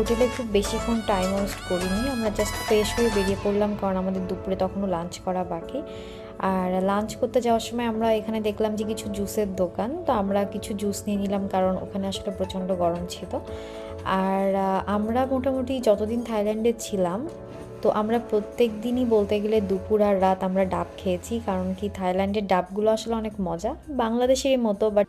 হোটেলে খুব বেশিক্ষণ টাইম ওয়েস্ট করিনি, আমরা জাস্ট ফ্রেশ হয়ে বেরিয়ে পড়লাম, কারণ আমাদের দুপুরে তখনও লাঞ্চ করা বাকি। আর লাঞ্চ করতে যাওয়ার সময় আমরা এখানে দেখলাম যে কিছু জুসের দোকান, তো আমরা কিছু জুস নিয়ে নিলাম, কারণ ওখানে আসলে প্রচণ্ড গরম ছিল। আর আমরা মোটামুটি যতদিন থাইল্যান্ডে ছিলাম, তো আমরা প্রত্যেক দিনই বলতে গেলে দুপুর আর রাত আমরা ডাব খেয়েছি, কারণ কি থাইল্যান্ডের ডাবগুলো আসলে অনেক মজা, বাংলাদেশের মতো বাট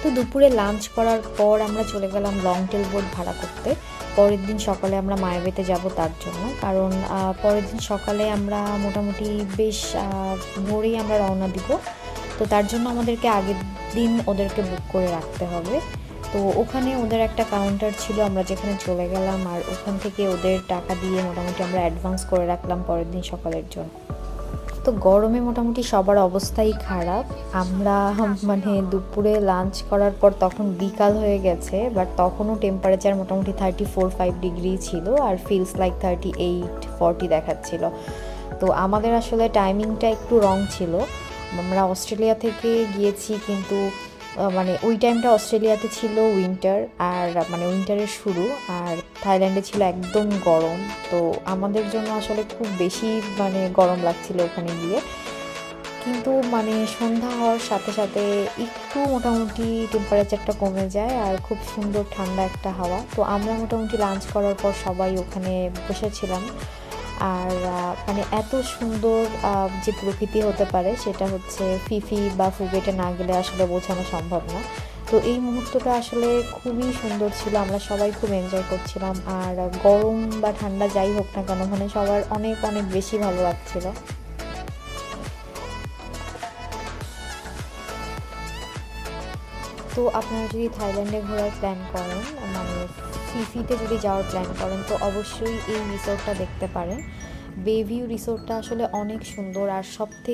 তো দুপুরে লাঞ্চ করার পর আমরা চলে গেলাম লং টেল বোট ভাড়া করতে। পরের দিন সকালে আমরা মায়াবেতে যাব তার জন্য, কারণ পরের দিন সকালে আমরা মোটামুটি বেশ ভোরেই আমরা রওনা দিব। তো তার জন্য আমাদেরকে আগের দিন ওদেরকে বুক করে রাখতে হবে। তো ওখানে ওদের একটা কাউন্টার ছিল, আমরা যেখানে চলে গেলাম, আর ওখান থেকে ওদের টাকা দিয়ে মোটামুটি আমরা অ্যাডভান্স করে রাখলাম পরের দিন সকালের জন্য। তো গরমে মোটামুটি সবার অবস্থাই খারাপ। আমরা মানে দুপুরে লাঞ্চ করার পর তখন বিকাল হয়ে গেছে, বাট তখনও টেম্পারেচার মোটামুটি 34-35 ডিগ্রি ছিল, আর ফিলস লাইক 38-40 দেখাচ্ছিল। তো আমাদের আসলে টাইমিংটা একটু রং ছিল। আমরা অস্ট্রেলিয়া থেকে গিয়েছি, কিন্তু মানে ওই টাইমটা অস্ট্রেলিয়াতে ছিল উইন্টার, আর মানে উইন্টারের শুরু, আর থাইল্যান্ডে ছিল একদম গরম। তো আমাদের জন্য আসলে খুব বেশি মানে গরম লাগছিল ওখানে গিয়ে। কিন্তু মানে সন্ধ্যা হওয়ার সাথে সাথে একটু মোটামুটি টেম্পারেচারটা কমে যায়, আর খুব সুন্দর ঠান্ডা একটা হাওয়া। তো আমরা মোটামুটি লাঞ্চ করার পর সবাই ওখানে বসেছিলাম। আর মানে এত সুন্দর যে প্রকৃতি হতে পারে সেটা হচ্ছে ফিফি বা ফুগেটে না গেলে আসলে বোঝানো সম্ভব না। তো এই মুহূর্তটা আসলে খুবই সুন্দর ছিল, আমরা সবাই খুব এনজয় করছিলাম। আর গরম বা ঠান্ডা যাই হোক না কেন, মানে সবার অনেক অনেক বেশি ভালো লাগছিল। তো আপনারা যদি থাইল্যান্ডে ঘোরার প্ল্যান করেন, মানে ফিফিতে যদি যাওয়ার প্ল্যান করেন, তো অবশ্যই এই রিসোর্টটা দেখতে পারেন। বেভিউ রিসোর্টটা আসলে অনেক সুন্দর, আর সব